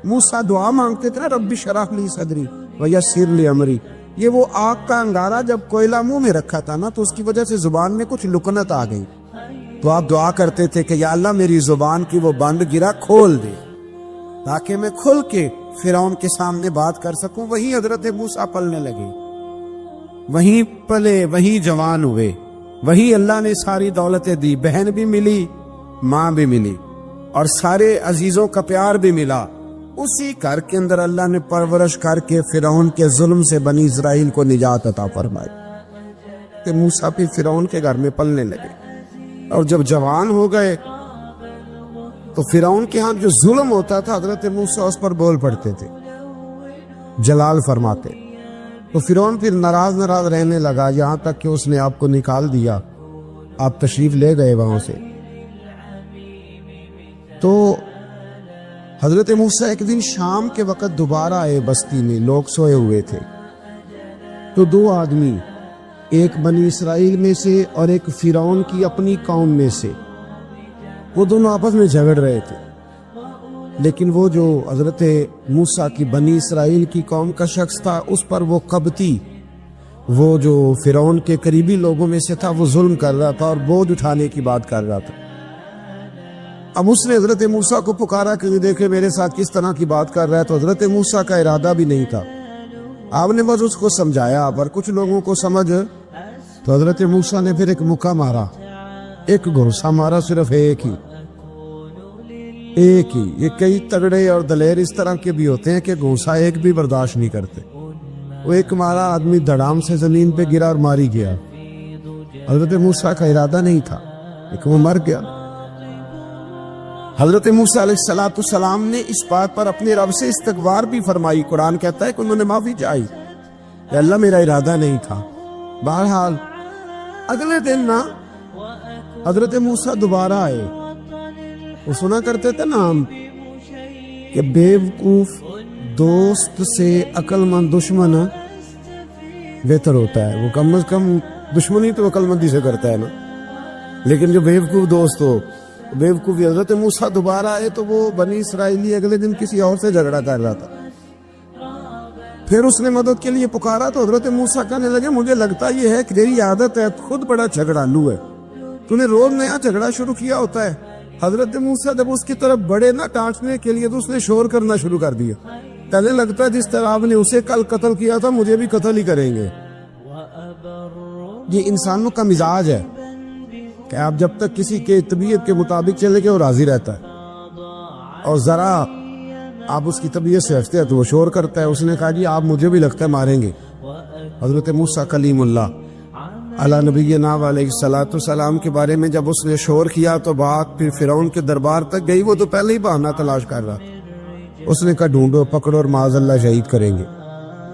[SPEAKER 1] موسیٰ دعا مانگتے تھے نا رب اشرح لی صدری ویسر لی امری، یہ وہ آگ کا انگارہ جب کوئلہ منہ میں رکھا تھا نا تو اس کی وجہ سے زبان میں کچھ لکنت آ گئی، تو آپ دعا کرتے تھے کہ یا اللہ میری زبان کی وہ بند گرا کھول دے تاکہ میں کھل کے فرعون کے سامنے بات کر سکوں۔ وہیں حضرت موسیٰ پلنے لگے، وہیں پلے، وہیں جوان ہوئے، وہیں اللہ نے ساری دولتیں دی، بہن بھی ملی، ماں بھی ملی، اور سارے عزیزوں کا پیار بھی ملا۔ اسی گھر کے اندر اللہ نے پرورش کر کے فرعون کے ظلم سے بنی اسرائیل کو نجات عطا فرمائی کہ موسیٰ بھی فرعون کے گھر میں پلنے لگے، اور جب جوان ہو گئے تو فرعون کے ہاں جو ظلم ہوتا تھا حضرت موسیٰ اس پر بول پڑتے تھے، جلال فرماتے، تو فرعون پھر ناراض رہنے لگا، یہاں تک کہ اس نے آپ کو نکال دیا، آپ تشریف لے گئے وہاں سے۔ تو حضرت موسیٰ ایک دن شام کے وقت دوبارہ آئے بستی میں، لوگ سوئے ہوئے تھے، تو دو آدمی، ایک بنی اسرائیل میں سے اور ایک فرعون کی اپنی قوم میں سے، وہ دونوں آپس میں جھگڑ رہے تھے، لیکن وہ جو حضرت موسیٰ کی بنی اسرائیل کی قوم کا شخص تھا اس پر وہ قبطی، وہ جو فرعون کے قریبی لوگوں میں سے تھا، وہ ظلم کر رہا تھا اور بوجھ اٹھانے کی بات کر رہا تھا۔ اب اس نے حضرت موسیٰ کو پکارا کہ دیکھے میرے ساتھ کس طرح کی بات کر رہا ہے، تو حضرت موسیٰ کا ارادہ بھی نہیں تھا، آپ نے بس اس کو سمجھایا، پر کچھ لوگوں کو سمجھ، تو حضرت موسیٰ نے پھر ایک مکہ مارا، ایک گھونسا مارا، صرف ایک ہی۔ یہ کئی تگڑے اور دلیر اس طرح کے بھی ہوتے ہیں کہ گھونسا ایک بھی برداشت نہیں کرتے، وہ ایک مارا، آدمی دھڑام سے زمین پہ گرا اور ماری گیا۔ حضرت موسیٰ کا ارادہ نہیں تھا لیکن وہ مر گیا۔ حضرت موسیٰ علیہ السلام نے اس بات پر اپنے رب سے استغفار بھی فرمائی، قرآن کہتا ہے کہ انہوں نے معافی چاہی کہ اللہ میرا ارادہ نہیں تھا۔ بہرحال اگلے دن نا حضرت موسیٰ دوبارہ آئے، وہ سنا کرتے تھے نا ہم کہ بیوقوف دوست سے عقل مند دشمن بہتر ہوتا ہے، وہ کم از کم دشمنی تو عقل مندی سے کرتا ہے نا، لیکن جو بیوقوف دوست ہو بیوقوفی۔ حضرت موسیٰ دوبارہ آئے تو وہ بنی اسرائیلی اگلے دن کسی اور سے جھگڑا کر رہا تھا، پھر اس نے مدد کے لیے پکارا تو حضرت موسیٰ کہنے لگے مجھے لگتا یہ ہے کہ تیری عادت ہے، خود بڑا جھگڑالو ہے، تو نے روز نیا جھگڑا شروع کیا ہوتا ہے۔ حضرت موسیٰ جب اس کی طرف بڑھے نا ڈانٹنے کے لیے تو اس نے شور کرنا شروع کر دیا، کہنے لگتا ہے جس طرح آپ نے اسے کل قتل کیا تھا مجھے بھی قتل ہی کریں گے۔ یہ انسانوں کا مزاج ہے کہ آپ جب تک کسی کے طبیعت کے مطابق چلے گئے وہ راضی رہتا ہے، اور ذرا آپ اس کی طبیعت سے ہٹتے ہیں تو وہ شور کرتا ہے۔ اس نے کہا جی آپ مجھے بھی لگتا ہے ماریں گے۔ حضرت موسیٰ کلیم اللہ علی نبینا علیہ الصلوۃ والسلام کے بارے میں جب اس نے شور کیا تو بات پھر فرعون کے دربار تک گئی، وہ تو پہلے ہی بہانہ تلاش کر رہا تھا۔ اس نے کہا ڈھونڈو، پکڑو اور معاذ اللہ شہید کریں گے۔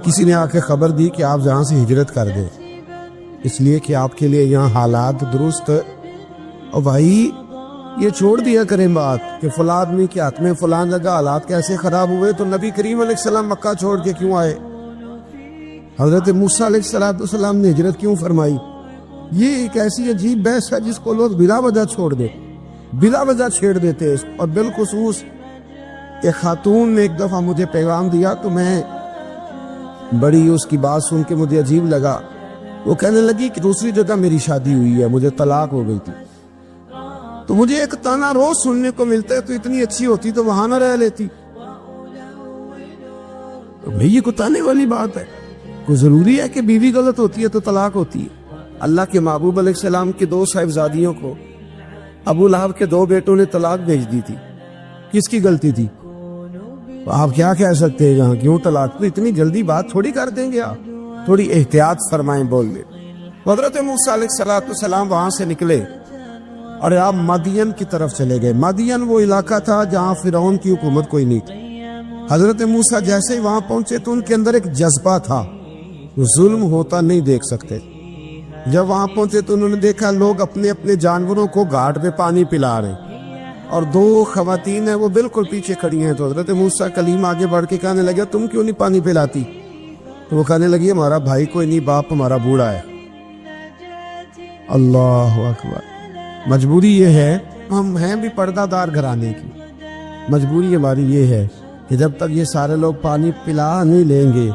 [SPEAKER 1] کسی نے آ کے خبر دی کہ آپ یہاں سے ہجرت کر دیں، اس لیے کہ آپ کے لیے یہاں حالات درست، اور بھائی یہ چھوڑ دیا کریں بات کہ فلاں آدمی کے ہاتھ میں فلاں جگہ حالات کیسے خراب ہوئے تو نبی کریم علیہ السلام مکہ چھوڑ کے کیوں آئے، حضرت موسیٰ علیہ السلام نے ہجرت کیوں فرمائی۔ یہ ایک ایسی عجیب بحث ہے جس کو لوگ بلا وجہ چھوڑ دے، بلا وجہ چھیڑ دیتے۔ اور بالخصوص ایک خاتون نے ایک دفعہ مجھے پیغام دیا تو میں بڑی اس کی بات سن کے مجھے عجیب لگا. وہ کہنے لگی کہ دوسری جگہ میری شادی ہوئی ہے, مجھے طلاق ہو گئی تھی. تو مجھے ایک تانا روز سننے کو ملتا ہے تو اتنی اچھی ہوتی تو وہاں نہ رہ لیتی. تو بھئی یہ کوئی تانے والی بات ہے؟ کوئی ضروری ہے کہ بیوی غلط ہوتی ہے تو طلاق ہوتی ہے؟ اللہ کے محبوب علیہ السلام کی 2 صاحبزادیوں کو ابو لہب کے 2 بیٹوں نے طلاق بھیج دی تھی. کس کی غلطی تھی؟ آپ کیا کہہ سکتے ہیں یہاں کیوں طلاق؟ تو اتنی جلدی بات تھوڑی کر دیں گے آپ, تھوڑی احتیاط فرمائیں بولنے. حضرت موسیٰ علیہ السلام وہاں سے نکلے اور آپ مدین کی طرف چلے گئے. مدین وہ علاقہ تھا جہاں فرعون کی حکومت کوئی نہیں تھی. حضرت موسیٰ جیسے ہی وہاں پہنچے تو ان کے اندر ایک جذبہ تھا, ظلم ہوتا نہیں دیکھ سکتے. جب وہاں پہنچے تو انہوں نے دیکھا لوگ اپنے اپنے جانوروں کو گھاٹ پہ پانی پلا رہے ہیں اور 2 خواتین ہیں وہ بالکل پیچھے کھڑی ہیں. تو حضرت موسیٰ کلیم آگے بڑھ کے کہنے لگا تم کیوں نہیں پانی پلاتی؟ تو وہ کہنے لگی ہمارا بھائی کوئی نہیں, باپ ہمارا بوڑھا ہے. اللہ اکبر. مجبوری یہ ہے, ہم ہیں بھی پردہ دار گھرانے کی, مجبوری ہماری یہ ہے کہ جب تک یہ سارے لوگ پانی پلا نہیں لیں گے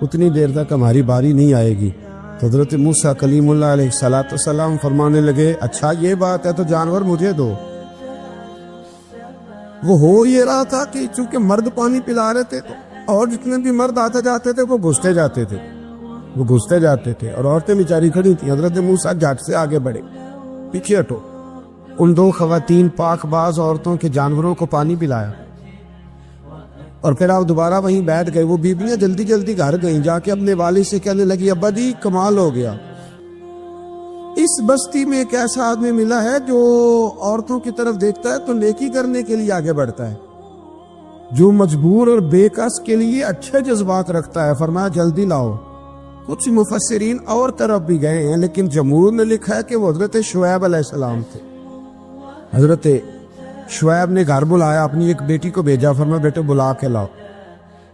[SPEAKER 1] اتنی دیر تک ہماری باری نہیں آئے گی. تو حضرت موسیٰ کلیم اللہ علیہ السلام فرمانے لگے اچھا یہ بات ہے تو جانور مجھے دو. وہ ہو یہ رہا تھا کہ چونکہ مرد پانی پلا رہے تھے اور جتنے بھی مرد آتے جاتے تھے وہ گھستے جاتے تھے اور عورتیں بیچاری کھڑی تھیں. حضرت موسیٰ جھٹ سے آگے بڑھے, پیچھے ہٹو. ان 2 خواتین پاک باز عورتوں کے جانوروں کو پانی پلایا اور پھر آپ دوبارہ وہیں بیٹھ گئے. وہ بیویاں جلدی جلدی گھر گئیں, جا کے اپنے والد سے کہنے لگی ابا جی کمال ہو گیا, اس بستی میں ایک ایسا آدمی ملا ہے جو عورتوں کی طرف دیکھتا ہے تو نیکی کرنے کے لیے آگے بڑھتا ہے, جو مجبور اور بے کس کے لیے اچھے جذبات رکھتا ہے. فرمایا جلدی لاؤ. کچھ مفسرین اور طرف بھی گئے ہیں لیکن جمہور نے لکھا ہے کہ وہ حضرت شعیب علیہ السلام تھے. حضرت شعیب نے گھر بلایا, اپنی ایک بیٹی کو بھیجا, فرمایا بیٹے بلا کے لاؤ.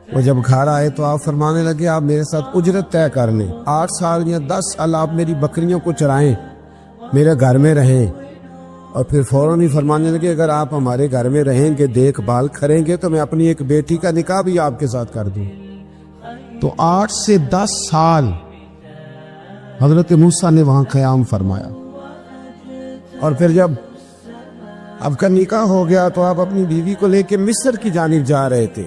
[SPEAKER 1] وہ جب گھر آئے تو آپ فرمانے لگے آپ میرے ساتھ اجرت طے کر لیں, 8 سال یا 10 سال آپ میری بکریوں کو چرائیں, میرے گھر میں رہیں. اور پھر فوراً ہی فرمانے لگے اگر آپ ہمارے گھر میں رہیں گے دیکھ بھال کریں گے تو میں اپنی ایک بیٹی کا نکاح بھی آپ کے ساتھ کر دوں. تو 8 سے 10 سال حضرت موسیٰ نے وہاں قیام فرمایا. اور پھر جب آپ کا نکاح ہو گیا تو آپ اپنی بیوی کو لے کے مصر کی جانب جا رہے تھے.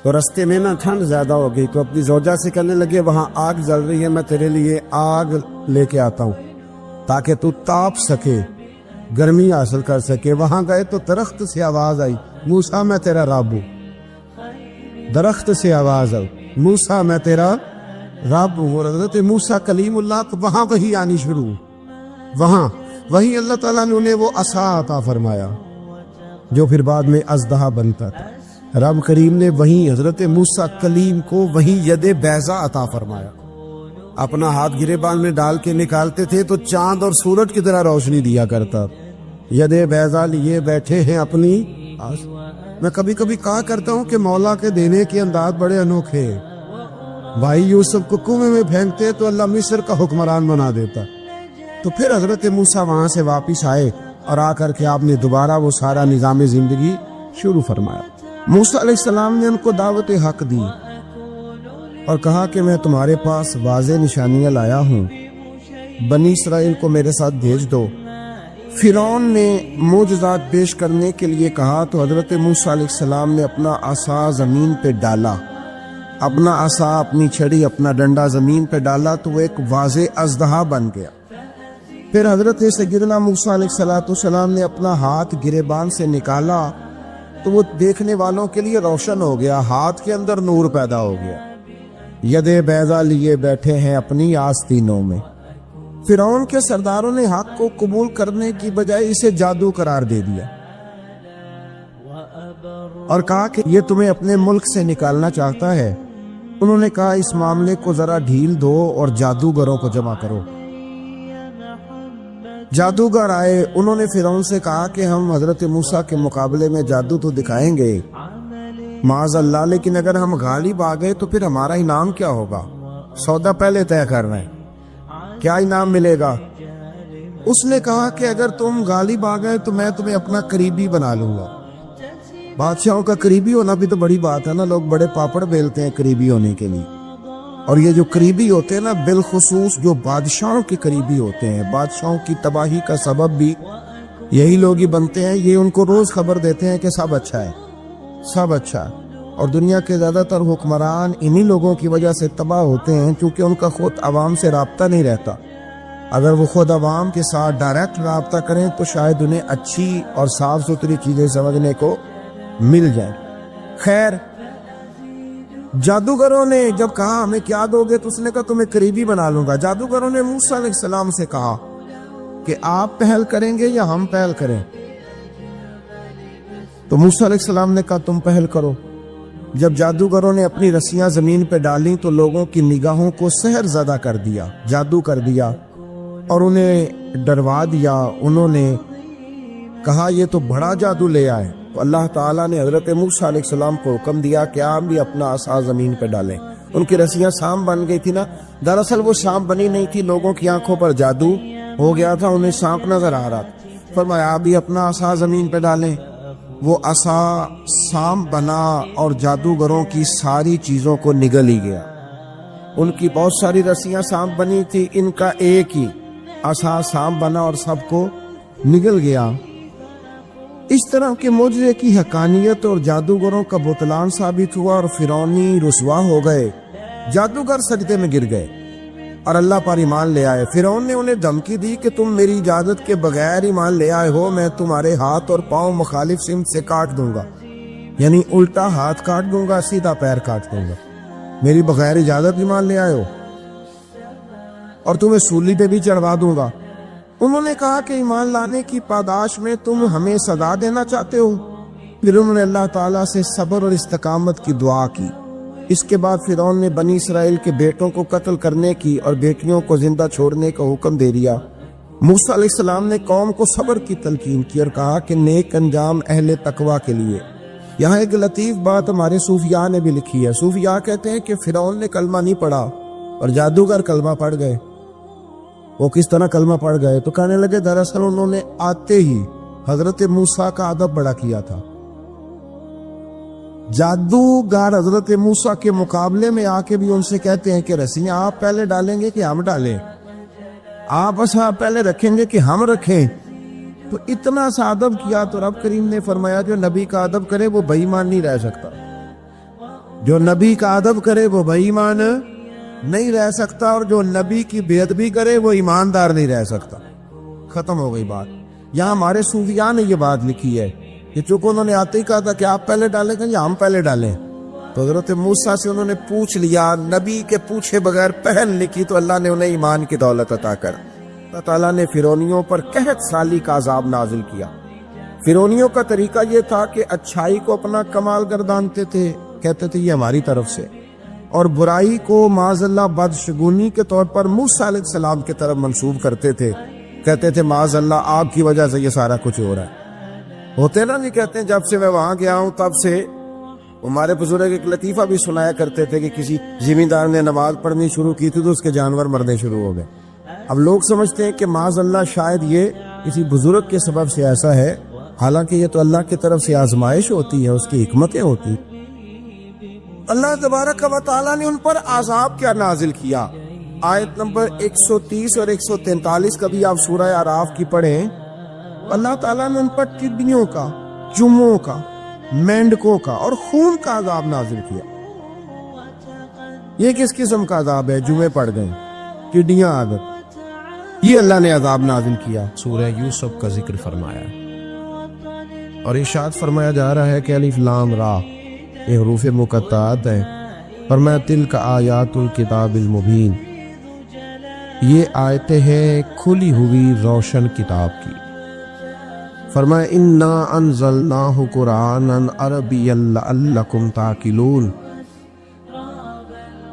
[SPEAKER 1] تو رستے میں نا ٹھنڈ زیادہ ہو گئی تو اپنی زوجہ سے کہنے لگے وہاں آگ جل رہی ہے, میں تیرے لیے آگ لے کے آتا ہوں تاکہ تو تاپ سکے, گرمی حاصل کر سکے. وہاں گئے تو درخت سے آواز آئی موسیٰ میں تیرا رب ہوں. درخت سے آواز آئی موسیٰ میں تیرا رب ہوں. اور حضرت موسیٰ کلیم اللہ کو وہاں وہی آنی شروع, وہاں وہی اللہ تعالیٰ نے انہیں وہ عصا عطا فرمایا جو پھر بعد میں اژدہا بنتا تھا. رب کریم نے وہیں حضرت موسیٰ کلیم کو وہیں ید بیضا عطا فرمایا. اپنا ہاتھ گریبان میں ڈال کے نکالتے تھے تو چاند اور سورج کی طرح روشنی دیا کرتا. ید بیضا لیے بیٹھے ہیں اپنی میں کبھی کبھی کہا کرتا ہوں کہ مولا کے دینے کے انداز بڑے انوکھے ہیں. بھائی یوسف کو کنویں میں پھینکتے تو اللہ مصر کا حکمران بنا دیتا. تو پھر حضرت موسیٰ وہاں سے واپس آئے اور آ کر کے آپ نے دوبارہ وہ سارا نظام زندگی شروع فرمایا. موسیٰ علیہ السلام نے ان کو دعوت حق دی اور کہا کہ میں تمہارے پاس واضح نشانیاں لایا ہوں, بنی اسرائیل کو میرے ساتھ بھیج دو. فرعون نے معجزات پیش کرنے کے لیے کہا تو حضرت موسیٰ علیہ السلام نے اپنا عصا زمین پہ ڈالا, اپنا عصا, اپنی چھڑی, اپنا ڈنڈا زمین پہ ڈالا تو وہ ایک واضح اژدہا بن گیا. پھر حضرت سیدنا موسیٰ علیہ السلام نے اپنا ہاتھ گریبان سے نکالا تو وہ دیکھنے والوں کے لیے روشن ہو گیا, ہاتھ کے اندر نور پیدا ہو گیا. ید بیضا لیے بیٹھے ہیں اپنی آستینوں میں. فرعون کے سرداروں نے حق کو قبول کرنے کی بجائے اسے جادو قرار دے دیا اور کہا کہ یہ تمہیں اپنے ملک سے نکالنا چاہتا ہے. انہوں نے کہا اس معاملے کو ذرا ڈھیل دو اور جادوگروں کو جمع کرو. جادوگر آئے, انہوں نے فرعون سے کہا کہ ہم حضرت موسیٰ کے مقابلے میں جادو تو دکھائیں گے معاذ اللہ, لیکن اگر ہم غالب آ گئے تو پھر ہمارا انعام کیا ہوگا؟ سودا پہلے طے کر رہے ہیں, کیا انعام ملے گا؟ اس نے کہا کہ اگر تم غالب آ گئے تو میں تمہیں اپنا قریبی بنا لوں گا. بادشاہوں کا قریبی ہونا بھی تو بڑی بات ہے نا, لوگ بڑے پاپڑ بیلتے ہیں قریبی ہونے کے لیے. اور یہ جو قریبی ہوتے ہیں نا، بالخصوص جو بادشاہوں کے قریبی ہوتے ہیں، بادشاہوں کی تباہی کا سبب بھی یہی لوگ ہی بنتے ہیں. یہ ان کو روز خبر دیتے ہیں کہ سب اچھا ہے، سب اچھا ہے. اور دنیا کے زیادہ تر حکمران انہی لوگوں کی وجہ سے تباہ ہوتے ہیں، کیونکہ ان کا خود عوام سے رابطہ نہیں رہتا. اگر وہ خود عوام کے ساتھ ڈائریکٹ رابطہ کریں تو شاید انہیں اچھی اور صاف ستھری چیزیں سمجھنے کو مل جائیں. خیر، جادوگروں نے جب کہا ہمیں کیا دو گے، تو اس نے کہا تمہیں قریبی بنا لوں گا. جادوگروں نے موسیٰ علیہ السلام سے کہا کہ آپ پہل کریں گے یا ہم پہل کریں؟ تو موسیٰ علیہ السلام نے کہا تم پہل کرو. جب جادوگروں نے اپنی رسیاں زمین پہ ڈالیں تو لوگوں کی نگاہوں کو سحر زدہ کر دیا، جادو کر دیا اور انہیں ڈروا دیا. انہوں نے کہا یہ تو بڑا جادو لے آئے. تو اللہ تعالیٰ نے حضرت موسیٰ علیہ السلام کو حکم دیا کہ آپ بھی اپنا عصا زمین پہ ڈالیں. ان کی رسیاں سام بن گئی تھی نا، دراصل وہ سانپ بنی نہیں تھی، لوگوں کی آنکھوں پر جادو ہو گیا تھا، انہیں سانپ نظر آ رہا تھا. فرمایا آپ بھی اپنا عصا زمین پہ ڈالیں. وہ عصا سانپ بنا اور جادوگروں کی ساری چیزوں کو نگل ہی گیا. ان کی بہت ساری رسیاں سانپ بنی تھی، ان کا ایک ہی عصا سانپ بنا اور سب کو نگل گیا. اس طرح کے معجزے کی حقانیت اور جادوگروں کا بطلان ثابت ہوا اور فرعونی رسوا ہو گئے. جادوگر سجدے میں گر گئے اور اللہ پر ایمان لے آئے. فرعون نے انہیں دھمکی دی کہ تم میری اجازت کے بغیر ایمان لے آئے ہو، میں تمہارے ہاتھ اور پاؤں مخالف سمت سے کاٹ دوں گا. یعنی الٹا ہاتھ کاٹ دوں گا، سیدھا پیر کاٹ دوں گا. میری بغیر اجازت ایمان لے آئے ہو اور تمہیں سولی پہ بھی چڑھوا دوں گا. انہوں نے کہا کہ ایمان لانے کی پاداش میں تم ہمیں سزا دینا چاہتے ہو. پھر انہوں نے اللہ تعالیٰ سے صبر اور استقامت کی دعا کی. اس کے بعد فرعون نے بنی اسرائیل کے بیٹوں کو قتل کرنے کی اور بیٹیوں کو زندہ چھوڑنے کا حکم دے دیا. موسیٰ علیہ السلام نے قوم کو صبر کی تلقین کی اور کہا کہ نیک انجام اہل تقوی کے لیے. یہاں ایک لطیف بات ہمارے صوفیاء نے بھی لکھی ہے. صوفیاء کہتے ہیں کہ فرعون نے کلمہ نہیں پڑھا اور جادوگر کلمہ پڑھ گئے. وہ کس طرح کلمہ پڑھ گئے؟ تو کہنے لگے دراصل انہوں نے آتے ہی حضرت موسیٰ کا ادب بڑا کیا تھا. جادوگر حضرت موسیٰ کے مقابلے میں آ کے بھی ان سے کہتے ہیں کہ رسیاں آپ پہلے ڈالیں گے کہ ہم ڈالیں، آپ ایسا پہلے رکھیں گے کہ ہم رکھیں. تو اتنا سا ادب کیا تو رب کریم نے فرمایا جو نبی کا ادب کرے وہ بے ایمان نہیں رہ سکتا. جو نبی کا ادب کرے وہ بے ایمان نہیں رہ سکتا، اور جو نبی کی بے ادبی کرے وہ ایماندار نہیں رہ سکتا. ختم ہو گئی بات. یہاں ہمارے صوفیاء نے یہ بات لکھی ہے کہ چونکہ انہوں نے آتے ہی کہا تھا کہ آپ پہلے ڈالیں گے یا ہم پہلے ڈالیں، تو حضرت موسیٰ سے انہوں نے پوچھ لیا. نبی کے پوچھے بغیر پہل لکھی تو اللہ نے انہیں ایمان کی دولت عطا کر. اللہ تعالیٰ نے فرعونیوں پر 61 سالی کا عذاب نازل کیا. فرعونیوں کا طریقہ یہ تھا کہ اچھائی کو اپنا کمال گردانتے تھے، کہتے تھے یہ ہماری طرف سے، اور برائی کو معاذ اللہ بدشگونی کے طور پر موسیٰ علیہ السلام کی طرف منسوب کرتے تھے. کہتے تھے معاذ اللہ آپ کی وجہ سے یہ سارا کچھ ہو رہا ہے. ہوتے نا جی کہتے ہیں جب سے میں وہاں گیا ہوں تب سے. ہمارے بزرگ ایک لطیفہ بھی سنایا کرتے تھے کہ کسی زمیندار نے نماز پڑھنی شروع کی تھی تو اس کے جانور مرنے شروع ہو گئے. اب لوگ سمجھتے ہیں کہ معاذ اللہ شاید یہ کسی بزرگ کے سبب سے ایسا ہے، حالانکہ یہ تو اللہ کی طرف سے آزمائش ہوتی ہے، اس کی حکمتیں ہوتی. اللہ تبارک و تعالیٰ نے ان پر عذاب کیا نازل کیا. آیت نمبر 130 اور 143 کا بھی آپ سورہ اعراف کی پڑھیں. اللہ تعالیٰ نے ان پر ٹڈیوں کا، چوہوں کا، مینڈکوں کا اور خون کا عذاب نازل کیا. یہ کس قسم کا عذاب ہے؟ جمعے پڑ گئے، ٹڈیاں آ گئیں، یہ اللہ نے عذاب نازل کیا. سورہ یوسف کا ذکر فرمایا اور ارشاد فرمایا جا رہا ہے کہ الف لام را یہ حروف مقطعات ہیں. فرمایا تلک آیات الکتاب المبین، یہ آیتیں ہیں کھلی ہوئی روشن کتاب کی. فرمایا انا انزلناہ قرآنا عربیا لعلکم تعقلون،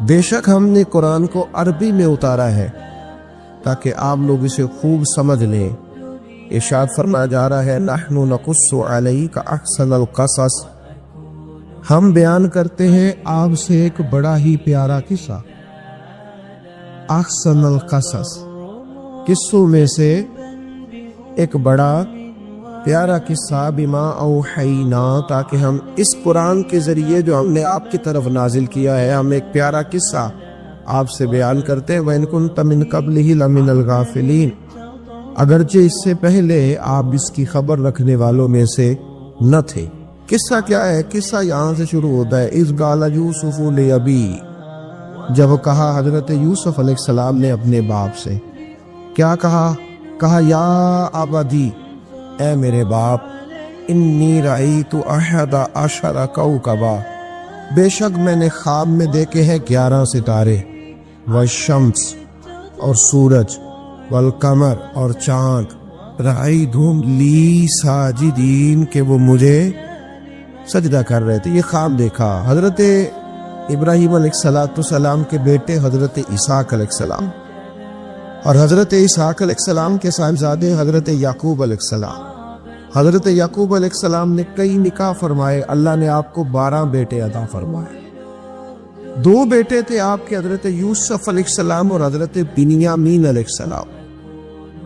[SPEAKER 1] بے شک ہم نے قرآن کو عربی میں اتارا ہے تاکہ آپ لوگ اسے خوب سمجھ لیں. ارشاد فرمایا جا رہا ہے نحن نقص علیک احسن القصص، ہم بیان کرتے ہیں آپ سے ایک بڑا ہی پیارا قصہ. احسن القصص، قصوں میں سے ایک بڑا پیارا قصہ. بما اوحینا، تاکہ ہم اس قرآن کے ذریعے جو ہم نے آپ کی طرف نازل کیا ہے، ہم ایک پیارا قصہ آپ سے بیان کرتے ہیں وَإِن كُنتَ مِن قَبْلِهِ لَمِنَ الْغَافِلِينَ، اگرچہ اس سے پہلے آپ اس کی خبر رکھنے والوں میں سے نہ تھے۔ قصہ کیا ہے؟ قصہ یہاں سے شروع ہوتا ہے، اِذْ قَالَ يُوسُفُ لِأَبِيهِ، جب کہا حضرت یوسف علیہ السلام نے اپنے باپ سے، کیا کہا یا ابدی، اے میرے باپ، انی رأیت احد عشر کوکبا، بے شک میں نے خواب میں دیکھے ہیں 11 ستارے، والشمس اور سورج، والقمر اور چاند، رأیتہم لی ساجدین، کہ وہ مجھے سجدہ کر رہے تھے۔ یہ خواب دیکھا حضرت ابراہیم علیہ السلام کے بیٹے حضرت اسحاق علیہ السلام، اور حضرت اسحاق علیہ السلام کے صاحبزادے حضرت یعقوب علیہ السلام۔ حضرت یعقوب علیہ السلام نے کئی نکاح فرمائے، اللہ نے آپ کو 12 بیٹے عطا فرمائے۔ 2 بیٹے تھے آپ کے، حضرت یوسف علیہ السلام اور حضرت بنیامین علیہ السلام،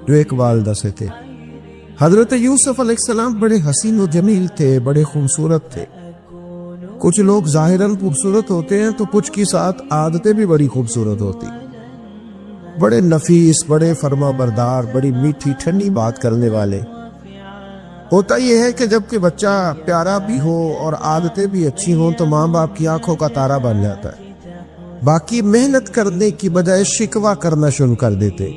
[SPEAKER 1] جو ایک والدہ سے تھے۔ حضرت یوسف علیہ السلام بڑے حسین و جمیل تھے، بڑے خوبصورت تھے۔ کچھ لوگ ظاہراً خوبصورت ہوتے ہیں تو کچھ کی ساتھ عادتیں بھی بڑی خوبصورت ہوتی، بڑے نفیس، بڑے فرما بردار، بڑی میٹھی ٹھنڈی بات کرنے والے۔ ہوتا یہ ہے کہ جب کہ بچہ پیارا بھی ہو اور عادتیں بھی اچھی ہوں تو ماں باپ کی آنکھوں کا تارا بن جاتا ہے، باقی محنت کرنے کی بجائے شکوہ کرنا شروع کر دیتے۔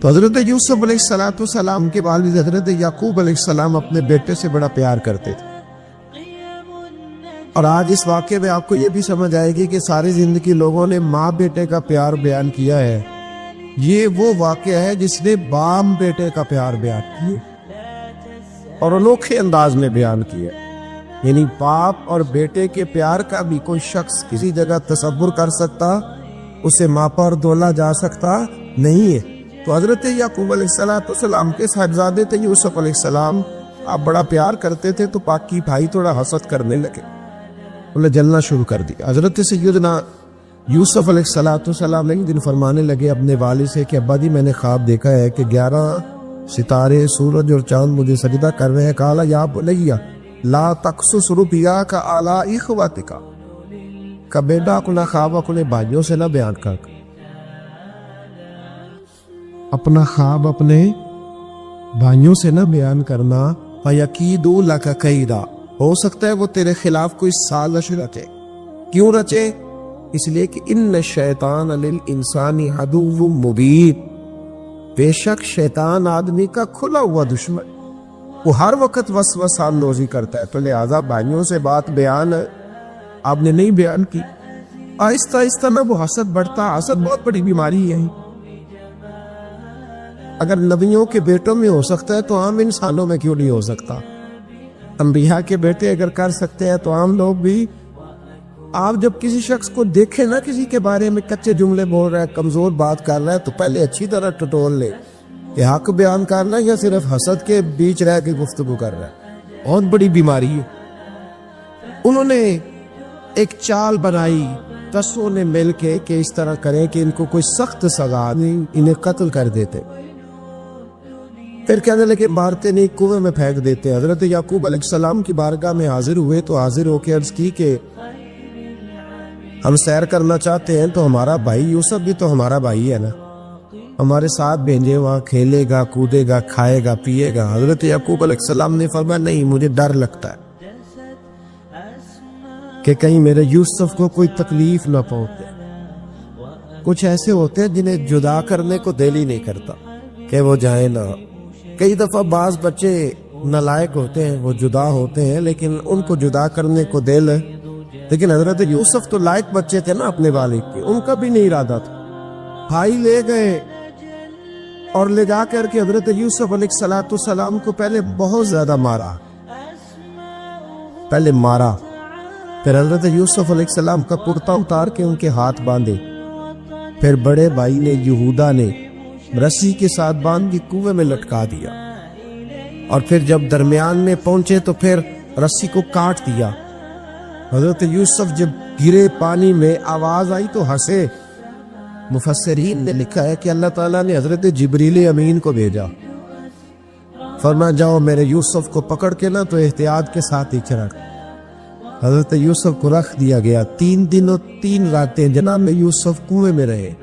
[SPEAKER 1] تو حضرت یوسف علیہ السلام کے والد حضرت یعقوب علیہ السلام اپنے بیٹے سے بڑا پیار کرتے تھے۔ اور آج اس واقعے میں آپ کو یہ بھی سمجھ آئے گی کہ ساری زندگی لوگوں نے ماں بیٹے کا پیار بیان کیا ہے، یہ وہ واقعہ ہے جس نے باپ بیٹے کا پیار بیان کیا اور انوکھے انداز میں بیان کیا۔ یعنی باپ اور بیٹے کے پیار کا بھی کوئی شخص کسی جگہ تصور کر سکتا، اسے ماپا اور تولا جا سکتا نہیں ہے۔ تو حضرت یعقوب علیہ السلام کے صاحبزادے تھے یوسف علیہ السلام، آپ بڑا پیار کرتے تھے تو باقی بھائی تھوڑا حسد کرنے لگے، انہیں جلنا شروع کر دیا۔ حضرت سیدنا یوسف علیہ السلام ایک دن فرمانے لگے اپنے والد سے کہ ابا جی میں نے خواب دیکھا ہے کہ 11 ستارے، سورج اور چاند مجھے سجدہ کر رہے ہیں۔ قال یا بنی لا تقصص رؤیاک علی اخوتک، کہ بیٹا اپنا خواب اپنے بھائیوں سے نہ بیان کر، اپنا خواب اپنے بھائیوں سے نہ بیان کرنا۔ فیکیدوا لک کیدا، ہو سکتا ہے وہ تیرے خلاف کوئی سازش رچے۔ کیوں رچے؟ اس لیے کہ ان الشیطان للانسان عدو مبین، بے شک شیطان آدمی کا کھلا ہوا دشمن، وہ ہر وقت وسوسہ اندوزی کرتا ہے۔ تو لہذا بھائیوں سے بات بیان آپ نے نہیں بیان کی، آہستہ آہستہ میں وہ حسد بڑھتا۔ حسد بہت بڑی بیماری ہے، اگر نبیوں کے بیٹوں میں ہو سکتا ہے تو عام انسانوں میں کیوں نہیں ہو سکتا؟ انبیاء کے بیٹے اگر کر سکتے ہیں تو عام لوگ بھی۔ آپ جب کسی شخص کو دیکھیں نا کسی کے بارے میں کچے جملے بول رہا ہے، کمزور بات کر رہا ہے، تو پہلے اچھی طرح ٹٹول لے کہ حق بیان کرنا ہے یا صرف حسد کے بیچ رہ کے گفتگو کر رہا ہے۔ بہت بڑی بیماری ہے۔ انہوں نے ایک چال بنائی 10 نے مل کے کہ اس طرح کریں کہ ان کو کوئی سخت سزا نہیں، انہیں قتل کر دیتے۔ پھر کہنے لگے مارتے نہیں، کنویں میں پھینک دیتے۔ حضرت یعقوب علیہ السلام کی بارگاہ میں حاضر ہوئے تو حاضر ہو کے عرض کی کہ ہم سیر کرنا چاہتے ہیں تو ہمارا بھائی یوسف بھی تو ہمارا بھائی ہے نا، ہمارے ساتھ بھیجے، وہاں کھیلے گا، کودے گا، کھائے گا، پیے گا۔ حضرت یعقوب علیہ السلام نے فرمایا نہیں، مجھے ڈر لگتا ہے کہ کہیں میرے یوسف کو کوئی تکلیف نہ پہنچے۔ کچھ ایسے ہوتے ہیں جنہیں جدا کرنے کو دل ہی نہیں کرتا کہ وہ جائیں نہ۔ کئی دفعہ بعض بچے نالائق ہوتے ہیں، وہ جدا ہوتے ہیں لیکن ان کو جدا کرنے کو دل ہے، لیکن حضرت یوسف تو لائق بچے تھے نا اپنے والد کے، ان کا بھی نہیں ارادہ تھا۔ بھائی لے گئے اور لے جا کر کے حضرت یوسف علیہ السلام کو پہلے بہت زیادہ مارا، پھر حضرت یوسف علیہ السلام کا کرتا اتار کے ان کے ہاتھ باندھے، پھر بڑے بھائی نے یہودا نے رسی کے ساتھ باندھ کے کنویں میں لٹکا دیا، اور پھر جب درمیان میں پہنچے تو پھر رسی کو کاٹ دیا۔ حضرت یوسف جب گرے پانی میں آواز آئی تو ہنسے۔ مفسرین نے لکھا ہے کہ اللہ تعالیٰ نے حضرت جبریل امین کو بھیجا، فرمایا جاؤ میرے یوسف کو پکڑ کے نا تو احتیاط کے ساتھ ہی رکھ،
[SPEAKER 2] حضرت یوسف کو رکھ دیا گیا. 3 دن اور 3 راتیں جناب یوسف کنویں میں رہے.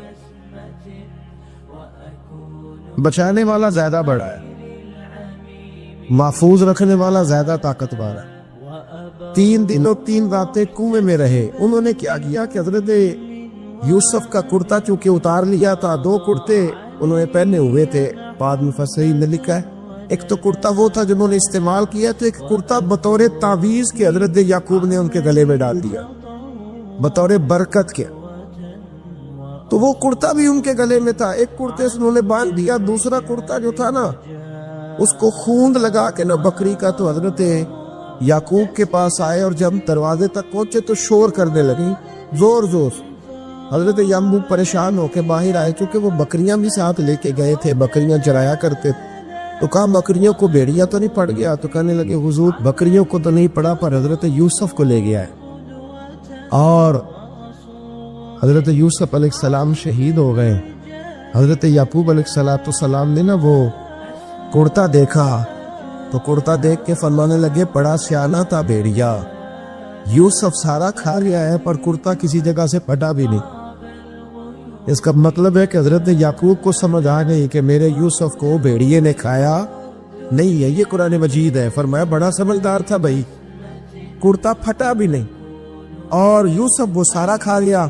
[SPEAKER 2] بچانے والا زیادہ بڑا ہے, محفوظ رکھنے والا زیادہ طاقتور ہے. 3 دن اور 3 راتیں کنویں میں رہے. انہوں نے کیا کیا کہ حضرت یوسف کا کرتا چونکہ اتار لیا تھا, 2 کرتے انہوں نے پہنے ہوئے تھے. بعد مفسرین نے لکھا ہے ایک تو کرتا وہ تھا جنہوں نے استعمال کیا, تو ایک کرتا بطور تعویذ کے حضرت یعقوب نے ان کے گلے میں ڈال دیا بطور برکت کے. تو وہ کرتا بھی ان کے گلے میں تھا. ایک کرتے سے انہوں نے باندھ دیا, دوسرا کرتا جو تھا نا اس کو خوند لگا کے نا بکری کا. تو حضرت یعقوب کے پاس آئے اور جب دروازے تک پہنچے تو شور کرنے لگی زور زور. حضرت یعقوب پریشان ہو کے باہر آئے, چونکہ وہ بکریاں بھی ساتھ لے کے گئے تھے, بکریاں چرایا کرتے. تو کہا بکریوں کو بھیڑیا تو نہیں پڑ گیا؟ تو کہنے لگے حضور بکریوں کو تو نہیں پڑا, پر حضرت یوسف کو لے گیا ہے. اور حضرت یوسف علیہ السلام شہید ہو گئے. حضرت یعقوب علیہ السلام نے نا وہ کرتا دیکھا تو کرتا دیکھ کے فرمانے لگے بڑا سیانہ تھا بھیڑیا, یوسف سارا کھا گیا ہے پر کرتا کسی جگہ سے پھٹا بھی نہیں. اس کا مطلب ہے کہ حضرت یعقوب کو سمجھ آ گئی کہ میرے یوسف کو بھیڑیے نے کھایا نہیں ہے. یہ قرآن مجید ہے. فرمایا بڑا سمجھدار تھا بھائی, کرتا پھٹا بھی نہیں اور یوسف وہ سارا کھا گیا.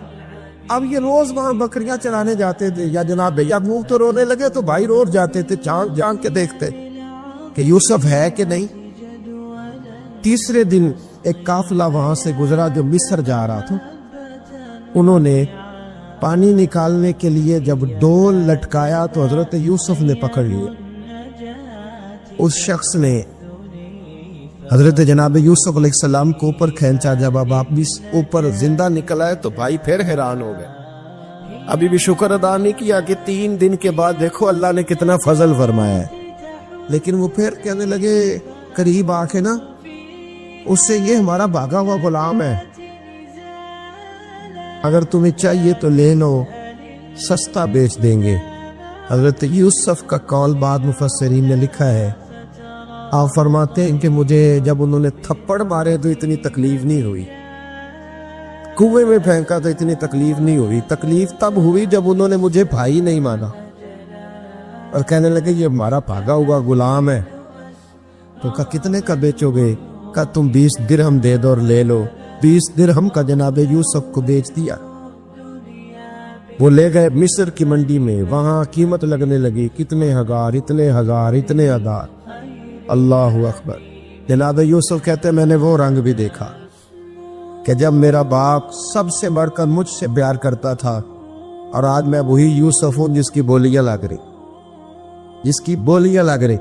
[SPEAKER 2] اب یہ روز وہاں بکریاں چرانے جاتے تھے. یا جناب یعقوب تو رونے لگے تو بھائی روز جاتے تھے, جان جان کے دیکھتے کہ یوسف ہے کہ نہیں. تیسرے دن ایک قافلہ وہاں سے گزرا جو مصر جا رہا تھا. انہوں نے پانی نکالنے کے لیے جب ڈول لٹکایا تو حضرت یوسف نے پکڑ لیا. اس شخص نے حضرت جناب یوسف علیہ السلام کو اوپر کھینچا. جب اب آپ بھی اوپر زندہ نکل آئے تو بھائی پھر حیران ہو گئے. ابھی بھی شکر ادا نہیں کیا کہ 3 دن کے بعد دیکھو اللہ نے کتنا فضل فرمایا ہے. لیکن وہ پھر کہنے لگے قریب آ کے نا اس سے یہ ہمارا بھاگا ہوا غلام ہے, اگر تمہیں چاہیے تو لے لو, سستا بیچ دیں گے. حضرت یوسف کا قول بعد مفسرین نے لکھا ہے, آپ فرماتے ہیں کہ مجھے جب انہوں نے تھپڑ مارے تو اتنی تکلیف نہیں ہوئی, کنویں میں پھینکا تو اتنی تکلیف نہیں ہوئی. تکلیف تب ہوئی جب انہوں نے مجھے بھائی نہیں مانا اور کہنے لگے یہ ہمارا بھاگا ہوا غلام ہے. تو کہا کتنے کا بیچو گے؟ کہا تم 20 درہم دے دو اور لے لو. 20 درہم کا جناب یوسف کو بیچ دیا. وہ لے گئے مصر کی منڈی میں, وہاں قیمت لگنے لگی, کتنے ہزار, اتنے ہزار, اتنے ہزار. اللہ اکبر. جناب یوسف کہتے میں نے وہ رنگ بھی دیکھا کہ جب میرا باپ سب سے بڑھ کر مجھ سے پیار کرتا تھا اور آج میں وہی یوسف ہوں جس کی بولیاں لگ رہی.